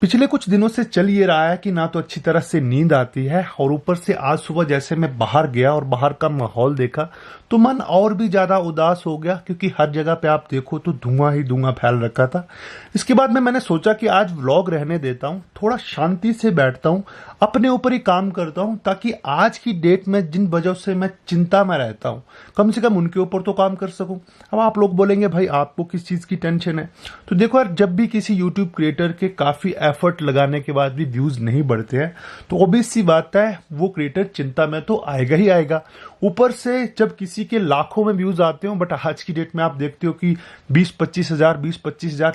पिछले कुछ दिनों से चल ये रहा है कि ना तो अच्छी तरह से नींद आती है और ऊपर से आज सुबह जैसे मैं बाहर गया और बाहर का माहौल देखा तो मन और भी ज्यादा उदास हो गया, क्योंकि हर जगह पे आप देखो तो धुआं ही धुआं फैल रखा था। इसके बाद में मैंने सोचा कि आज व्लॉग रहने देता हूँ, थोड़ा शांति से बैठता हूँ, अपने ऊपर ही काम करता हूँ, ताकि आज की डेट में जिन वजह से मैं चिंता में रहता हूँ कम से कम उनके ऊपर तो काम कर सकूं। अब आप लोग बोलेंगे भाई आपको किस चीज की टेंशन है, तो देखो यार, जब भी किसी यूट्यूब क्रिएटर के काफी एफर्ट लगाने के बाद भी व्यूज नहीं बढ़ते हैं तो ऑब्वियस सी बात है वो क्रिएटर चिंता में तो आएगा ही आएगा। ऊपर से जब किसी के लाखों में व्यूज आते हो, बट आज की डेट में आप देखते हो कि 20-25 हजार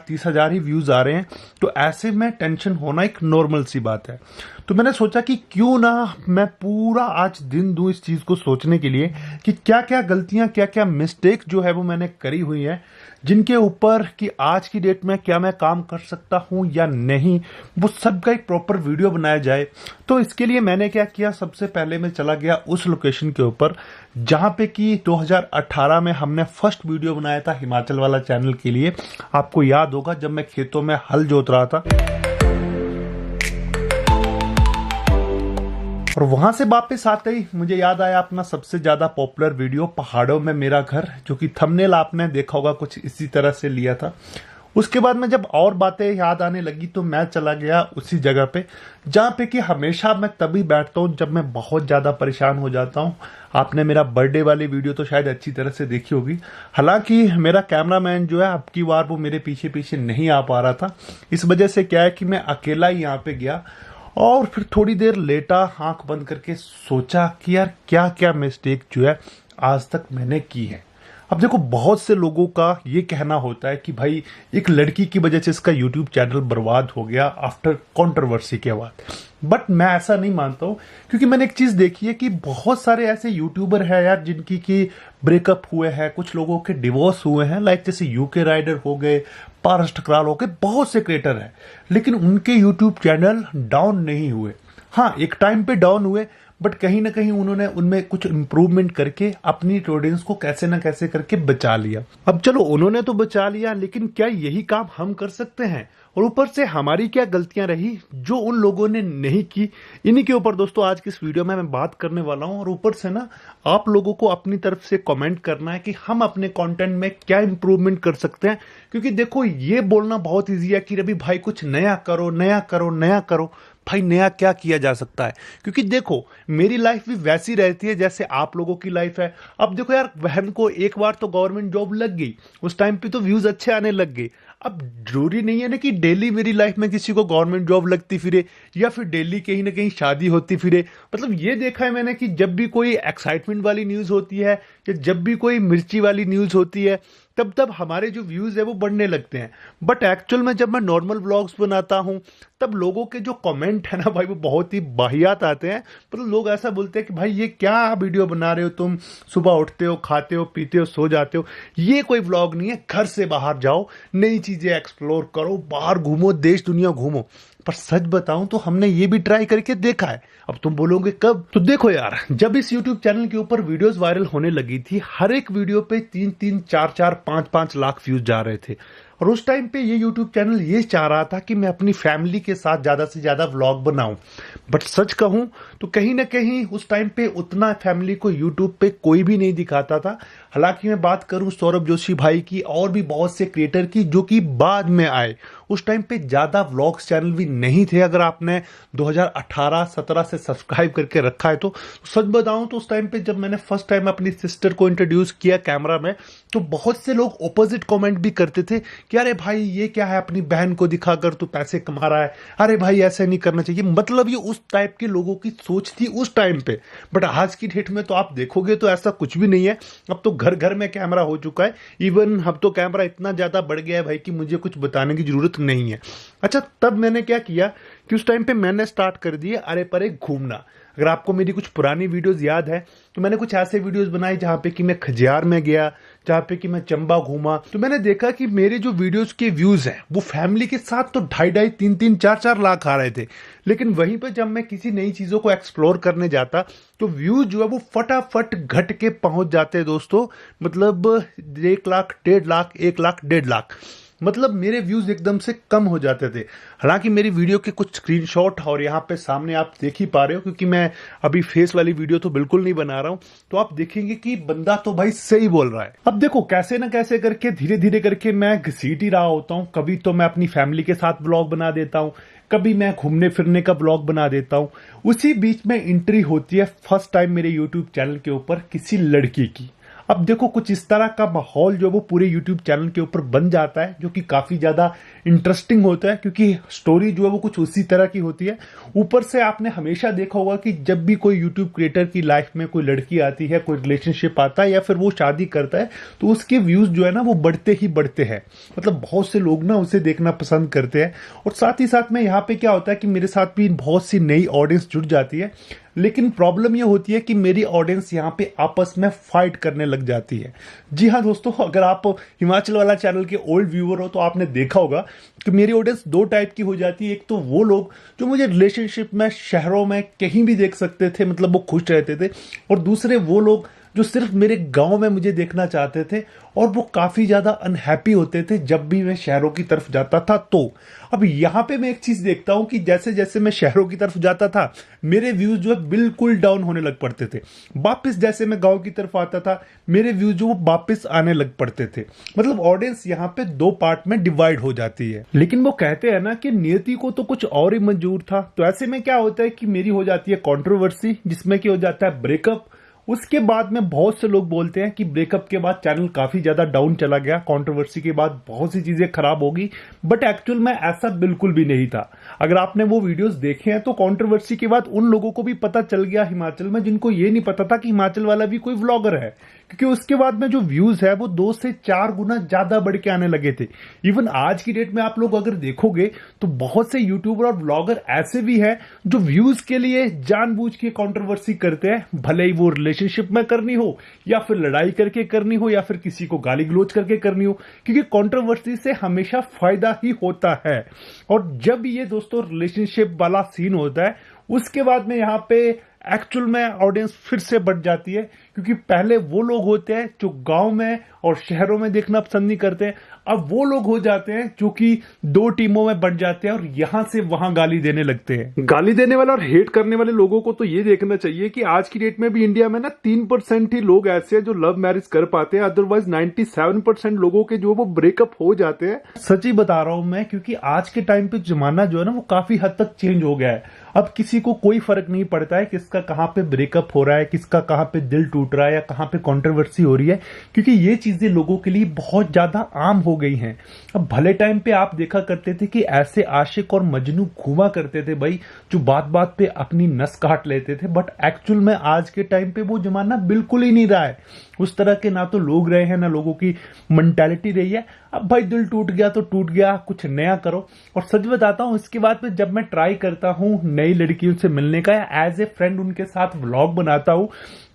30 हजार ही व्यूज आ रहे हैं, तो ऐसे में टेंशन होना एक नॉर्मल सी बात है। तो मैंने सोचा कि क्यों ना मैं पूरा आज दिन दूं इस चीज को सोचने के लिए कि क्या क्या गलतियां, क्या क्या मिस्टेक जो है वो मैंने करी हुई है, जिनके ऊपर कि आज की डेट में क्या मैं काम कर सकता हूं या नहीं, वो सब का एक प्रॉपर वीडियो बनाया जाए। तो इसके लिए मैंने क्या किया, सबसे पहले मैं चला गया उस लोकेशन के ऊपर जहां पे कि 2018 में हमने फर्स्ट वीडियो बनाया था हिमाचल वाला चैनल के लिए। आपको याद होगा जब मैं खेतों में हल जोत रहा था, और वहां से वापस आते ही मुझे याद आया अपना सबसे ज्यादा पॉपुलर वीडियो पहाड़ों में मेरा घर, जो कि थंबनेल आपने देखा होगा कुछ इसी तरह से लिया था। उसके बाद में जब और बातें याद आने लगी तो मैं चला गया उसी जगह पे जहां पे कि हमेशा मैं तभी बैठता हूं जब मैं बहुत ज्यादा परेशान हो जाता हूं। आपने मेरा बर्थडे वाली वीडियो तो शायद अच्छी तरह से देखी होगी, हालांकि मेरा कैमरामैन जो है अब की बार वो मेरे पीछे पीछे नहीं आ पा रहा था। इस वजह से क्या है कि मैं अकेला ही यहाँ पे गया और फिर थोड़ी देर लेटा, आंख बंद करके सोचा कि यार क्या क्या मिस्टेक जो है आज तक मैंने की है। अब देखो, बहुत से लोगों का ये कहना होता है कि भाई एक लड़की की वजह से इसका यूट्यूब चैनल बर्बाद हो गया आफ्टर कंट्रोवर्सी के बाद, बट मैं ऐसा नहीं मानता हूँ, क्योंकि मैंने एक चीज देखी है कि बहुत सारे ऐसे यूट्यूबर हैं यार जिनकी की ब्रेकअप हुए हैं, कुछ लोगों के डिवोर्स हुए हैं, लाइक जैसे यूके राइडर हो गए, पारस ठकराल हो गए, बहुत से क्रिएटर हैं, लेकिन उनके यूट्यूब चैनल डाउन नहीं हुए। हाँ, एक टाइम पे डाउन हुए, बट कहीं ना कहीं उन्होंने उनमें कुछ इंप्रूवमेंट करके अपनी ऑडियंस को कैसे ना कैसे करके बचा लिया। अब चलो, उन्होंने तो बचा लिया, लेकिन क्या यही काम हम कर सकते हैं? और ऊपर से हमारी क्या गलतियां रही जो उन लोगों ने नहीं की? इन्हीं के ऊपर दोस्तों आज की इस वीडियो में मैं बात करने वाला हूं। और ऊपर से ना आप लोगों को अपनी तरफ से कमेंट करना है कि हम अपने कंटेंट में क्या इंप्रूवमेंट कर सकते हैं, क्योंकि देखो ये बोलना बहुत ईजी है कि रवि भाई कुछ नया करो नया करो नया करो। भाई नया क्या किया जा सकता है? क्योंकि देखो, मेरी लाइफ भी वैसी रहती है जैसे आप लोगों की लाइफ है। अब देखो यार, बहन को एक बार तो गवर्नमेंट जॉब लग गई, उस टाइम पे तो व्यूज अच्छे आने लग गए। अब जरूरी नहीं है ना कि डेली मेरी लाइफ में किसी को गवर्नमेंट जॉब लगती फिरे या फिर डेली कहीं ना कहीं शादी होती फिरे। मतलब ये देखा है मैंने कि जब भी कोई एक्साइटमेंट वाली न्यूज होती है या जब भी कोई मिर्ची वाली न्यूज होती है तब तब हमारे जो व्यूज है वो बढ़ने लगते हैं। बट एक्चुअल में जब मैं नॉर्मल व्लॉग्स बनाता हूं तब लोगों के जो कमेंट है ना भाई, वो बहुत ही वाहियात आते हैं। मतलब लोग ऐसा बोलते हैं कि भाई ये क्या वीडियो बना रहे हो तुम, सुबह उठते हो, खाते हो, पीते हो, सो जाते हो, ये कोई व्लॉग नहीं है, घर से बाहर जाओ, नई चीजें एक्सप्लोर करो, बाहर घूमो, देश दुनिया घूमो। पर सच बताऊं तो हमने ये भी ट्राई करके देखा है। अब तुम बोलोगे कब? तो देखो यार, जब इस YouTube चैनल के ऊपर वीडियोस वायरल होने लगी थी, हर एक वीडियो पे 3-3, 4-4, 5-5 लाख व्यूज जा रहे थे, और उस टाइम पे ये YouTube चैनल ये चाह रहा था कि मैं अपनी फैमिली के साथ ज्यादा से ज्यादा व्लॉग बनाऊं। बट सच कहूं तो कहीं ना कहीं उस टाइम पे उतना फैमिली को YouTube पे कोई भी नहीं दिखाता था। हालांकि मैं बात करूं सौरभ जोशी भाई की और भी बहुत से क्रिएटर की जो कि बाद में आए, उस टाइम पे ज्यादा व्लॉग्स चैनल भी नहीं थे। अगर आपने 2018-17 से सब्सक्राइब करके रखा है तो सच बताऊं तो उस टाइम पे जब मैंने फर्स्ट टाइम अपनी सिस्टर को इंट्रोड्यूस किया कैमरा में, तो बहुत से लोग ऑपोजिट कमेंट भी करते थे कि अरे भाई ये क्या है, अपनी बहन को दिखाकर तू पैसे कमा रहा है, अरे भाई ऐसे नहीं करना चाहिए। मतलब ये उस टाइप के लोगों की सोच थी उस टाइम पे। बट आज की डेट में तो आप देखोगे तो ऐसा कुछ भी नहीं है। अब तो घर घर में कैमरा हो चुका है। इवन अब तो कैमरा इतना ज्यादा बढ़ गया है भाई कि मुझे कुछ बताने की जरूरत नहीं है। अच्छा, तब मैंने क्या किया कि उस टाइम पे मैंने स्टार्ट कर दिया अरे परे घूमना। अगर आपको मेरी कुछ पुरानी वीडियोस याद है तो मैंने कुछ ऐसे वीडियोस बनाए जहां पे कि मैं खजियार में गया, जहां पे कि मैं चंबा घूमा। तो मैंने देखा कि मेरे जो वीडियोस के व्यूज हैं वो फैमिली के साथ तो 2.5-2.5, 3-3, 4-4 लाख आ रहे थे, लेकिन वहीं पे जब मैं किसी नई चीजों को एक्सप्लोर करने जाता तो व्यूज जो है वो फटाफट घट के पहुंच जाते दोस्तों। मतलब 1 लाख, 1.5 लाख, 1 लाख, 1.5 लाख। मतलब मेरे व्यूज एकदम से कम हो जाते थे। हालांकि मेरी वीडियो के कुछ स्क्रीनशॉट और यहाँ पे सामने आप देख ही पा रहे हो, क्योंकि मैं अभी फेस वाली वीडियो तो बिल्कुल नहीं बना रहा हूं, तो आप देखेंगे कि बंदा तो भाई सही बोल रहा है। अब देखो कैसे ना कैसे करके धीरे धीरे करके मैं घसीट ही रहा होता हूँ। कभी तो मैं अपनी फैमिली के साथ ब्लॉग बना देता हूँ, कभी मैं घूमने फिरने का ब्लॉग बना देता हूँ। उसी बीच में एंट्री होती है फर्स्ट टाइम मेरे यूट्यूब चैनल के ऊपर किसी लड़की की। अब देखो कुछ इस तरह का माहौल जो वो पूरे यूट्यूब चैनल के ऊपर बन जाता है, जो कि काफी ज्यादा इंटरेस्टिंग होता है, क्योंकि स्टोरी जो है वो कुछ उसी तरह की होती है। ऊपर से आपने हमेशा देखा होगा कि जब भी कोई यूट्यूब क्रिएटर की लाइफ में कोई लड़की आती है, कोई रिलेशनशिप आता है या फिर वो शादी करता है, तो उसके व्यूज जो है ना वो बढ़ते ही बढ़ते हैं। मतलब बहुत से लोग ना उसे देखना पसंद करते हैं। और साथ ही साथ में यहाँ पे क्या होता है कि मेरे साथ भी बहुत सी नई ऑडियंस जुड़ जाती है। लेकिन प्रॉब्लम ये होती है कि मेरी ऑडियंस यहाँ पे आपस में फाइट करने लग जाती है। जी हाँ दोस्तों, अगर आप हिमाचल वाला चैनल के ओल्ड व्यूअर हो तो आपने देखा होगा कि मेरी ऑडियंस दो टाइप की हो जाती है। एक तो वो लोग जो मुझे रिलेशनशिप में, शहरों में कहीं भी देख सकते थे, मतलब वो खुश रहते थे, और दूसरे वो लोग जो सिर्फ मेरे गांव में मुझे देखना चाहते थे और वो काफी ज्यादा अनहैप्पी होते थे जब भी मैं शहरों की तरफ जाता था। तो अब यहाँ पे मैं एक चीज देखता हूं कि जैसे जैसे मैं शहरों की तरफ जाता था मेरे व्यूज जो है बिल्कुल डाउन होने लग पड़ते थे। वापस जैसे मैं गांव की तरफ आता था मेरे व्यूज जो वो वापस आने लग पड़ते थे। मतलब ऑडियंस यहाँ पे दो पार्ट में डिवाइड हो जाती है। लेकिन वो कहते हैं ना कि नियति को तो कुछ और ही मंजूर था। तो ऐसे में क्या होता है कि मेरी हो जाती है कंट्रोवर्सी, जिसमें कि हो जाता है ब्रेकअप। उसके बाद में बहुत से लोग बोलते हैं कि ब्रेकअप के बाद चैनल काफी ज्यादा डाउन चला गया, कंट्रोवर्सी के बाद बहुत सी चीजें खराब होगी। बट एक्चुअल में ऐसा बिल्कुल भी नहीं था। अगर आपने वो वीडियोस देखे हैं तो कंट्रोवर्सी के बाद उन लोगों को भी पता चल गया हिमाचल में, जिनको ये नहीं पता था कि हिमाचल वाला भी कोई व्लॉगर है, क्योंकि उसके बाद में जो व्यूज है वो 2 से 4 गुना ज्यादा बढ़ के आने लगे थे। इवन आज की डेट में आप लोग अगर देखोगे तो बहुत से यूट्यूबर और व्लॉगर ऐसे भी हैं जो व्यूज के लिए जानबूझ के कंट्रोवर्सी करते हैं, भले ही वो रिलेशनशिप में करनी हो या फिर लड़ाई करके करनी हो या फिर किसी को गाली गलौज करके करनी हो, क्योंकि कंट्रोवर्सी से हमेशा फायदा ही होता है। और जब ये दोस्तों रिलेशनशिप वाला सीन होता है उसके बाद में यहाँ पे एक्चुअल में ऑडियंस फिर से बढ़ जाती है, क्योंकि पहले वो लोग होते हैं जो गांव में और शहरों में देखना पसंद नहीं करते, अब वो लोग हो जाते हैं जो कि 2 टीमों में बढ़ जाते हैं और यहां से वहां गाली देने लगते हैं। गाली देने वाले और हेट करने वाले लोगों को तो ये देखना चाहिए कि आज की डेट में भी इंडिया में ना 3% ही लोग ऐसे हैं जो लव मैरिज कर पाते हैं, अदरवाइज 97% लोगों के जो वो ब्रेकअप हो जाते हैं। सच्ची बता रहा हूं मैं, क्योंकि आज के टाइम पे जमाना जो है ना वो काफी हद तक चेंज हो गया है। अब किसी को कोई फर्क नहीं पड़ता है किसका कहां पे ब्रेकअप हो रहा है, किसका कहां पे दिल टूट रहा है या कहां पे कंट्रोवर्सी हो रही है, क्योंकि ये चीजें लोगों के लिए बहुत ज्यादा आम हो गई हैं। अब भले टाइम पे आप देखा करते थे कि ऐसे आशिक और मजनू घुमा करते थे भाई, जो बात बात पे अपनी नस काट लेते थे, बट एक्चुअल में आज के टाइम पे वो जमाना बिल्कुल ही नहीं रहा है। उस तरह के ना तो लोग रहे हैं ना लोगों की मेंटालिटी रही है। अब भाई दिल टूट गया तो टूट गया, कुछ नया करो। और सच बताता हूं, इसके बाद में जब मैं ट्राई करता हूं नई लड़कियों से मिलने का या एज ए फ्रेंड उनके साथ व्लॉग बनाता हूं,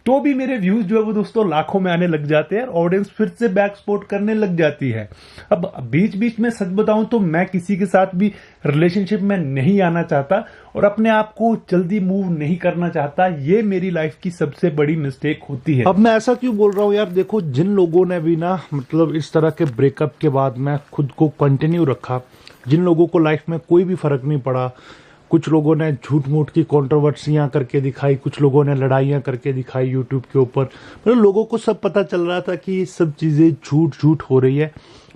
तो भी मेरे व्यूज जो है वो दोस्तों लाखों में आने लग जाते हैं और ऑडियंस फिर से बैक सपोर्ट करने लग जाती है। अब बीच बीच में सच बताऊं तो मैं किसी के साथ भी रिलेशनशिप में नहीं आना चाहता और अपने आप को जल्दी मूव नहीं करना चाहता। ये मेरी लाइफ की सबसे बड़ी मिस्टेक होती है। अब मैं ऐसा क्यों बोल रहा हूं यार, देखो जिन लोगों ने भी ना मतलब इस तरह के ब्रेकअप के बाद में खुद को कंटिन्यू रखा, जिन लोगों को लाइफ में कोई भी फर्क नहीं पड़ा, कुछ लोगों ने झूठ मूठ की कंट्रोवर्सियां करके दिखाई, कुछ लोगों ने लड़ाइयां करके दिखाई यूट्यूब के ऊपर, मतलब लोगों को सब पता चल रहा था कि ये सब चीजें झूठ हो रही है,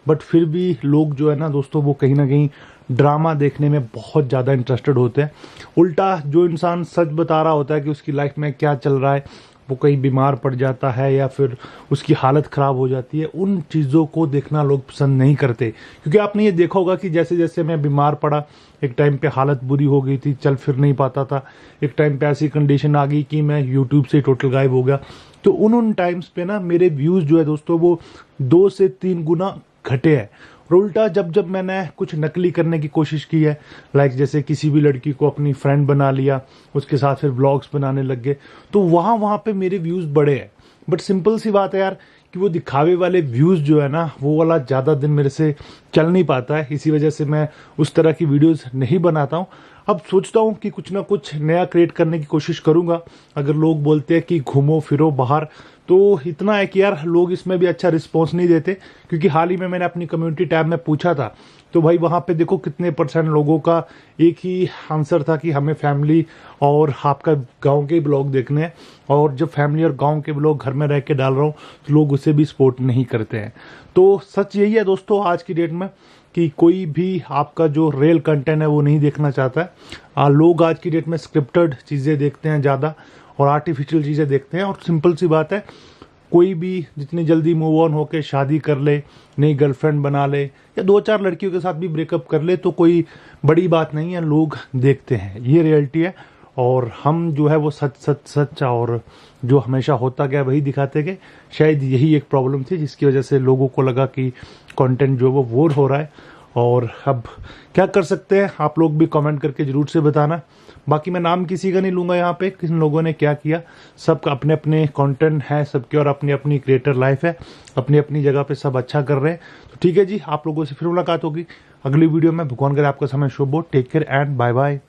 बट फिर भी लोग जो है ना दोस्तों वो कहीं ना कहीं ड्रामा देखने में बहुत ज्यादा इंटरेस्टेड होते हैं। उल्टा जो इंसान सच बता रहा होता है कि उसकी लाइफ में क्या चल रहा है, वो कहीं बीमार पड़ जाता है या फिर उसकी हालत खराब हो जाती है, उन चीज़ों को देखना लोग पसंद नहीं करते। क्योंकि आपने ये देखा होगा कि जैसे जैसे मैं बीमार पड़ा, एक टाइम पे हालत बुरी हो गई थी, चल फिर नहीं पाता था, एक टाइम पे ऐसी कंडीशन आ गई कि मैं यूट्यूब से टोटल गायब हो गया, तो उन टाइम्स पे ना मेरे व्यूज़ जो है दोस्तों वो 2 से 3 गुना घटे हैं। और उल्टा जब मैंने कुछ नकली करने की कोशिश की है, लाइक जैसे किसी भी लड़की को अपनी फ्रेंड बना लिया, उसके साथ फिर व्लॉग्स बनाने लग गए, तो वहाँ पे मेरे व्यूज़ बढ़े हैं। बट सिंपल सी बात है यार कि वो दिखावे वाले व्यूज़ जो है ना वो वाला ज़्यादा दिन मेरे से चल नहीं पाता है, इसी वजह से मैं उस तरह की वीडियोज़ नहीं बनाता हूँ। अब सोचता हूँ कि कुछ ना कुछ नया क्रिएट करने की कोशिश करूँगा। अगर लोग बोलते हैं कि घूमो फिरो बाहर, तो इतना है कि यार लोग इसमें भी अच्छा रिस्पॉन्स नहीं देते, क्योंकि हाल ही में मैंने अपनी कम्युनिटी टैब में पूछा था, तो भाई वहां पे देखो कितने % लोगों का एक ही आंसर था कि हमें फैमिली और आपका गांव के ब्लॉग देखने हैं, और जब फैमिली और गांव के ब्लॉग घर में रह के डाल रहा हूँ तो लोग उसे भी सपोर्ट नहीं करते हैं। तो सच यही है दोस्तों आज की डेट में कि कोई भी आपका जो रियल कंटेंट है वो नहीं देखना चाहता है। लोग आज की डेट में स्क्रिप्टेड चीज़ें देखते हैं ज़्यादा, और आर्टिफिशियल चीज़ें देखते हैं। और सिंपल सी बात है, कोई भी जितनी जल्दी मूव ऑन होके शादी कर ले, नई गर्लफ्रेंड बना ले, या 2-4 लड़कियों के साथ भी ब्रेकअप कर ले, तो कोई बड़ी बात नहीं है, लोग देखते हैं, ये रियलिटी है। और हम जो है वो सच सच सच और जो हमेशा होता गया वही दिखाते गए। शायद यही एक प्रॉब्लम थी जिसकी वजह से लोगों को लगा कि कंटेंट जो है वो बोर हो रहा है। और अब क्या कर सकते हैं, आप लोग भी कमेंट करके जरूर से बताना। बाकी मैं नाम किसी का नहीं लूंगा यहाँ पे, किन लोगों ने क्या किया, सबका अपने अपने कंटेंट है सबके, और अपनी अपनी क्रिएटर लाइफ है, अपनी अपनी जगह पे सब अच्छा कर रहे हैं। तो ठीक है जी, आप लोगों से फिर मुलाकात होगी अगली वीडियो में। भगवान करे आपका समय शुभ हो। Take care and bye bye.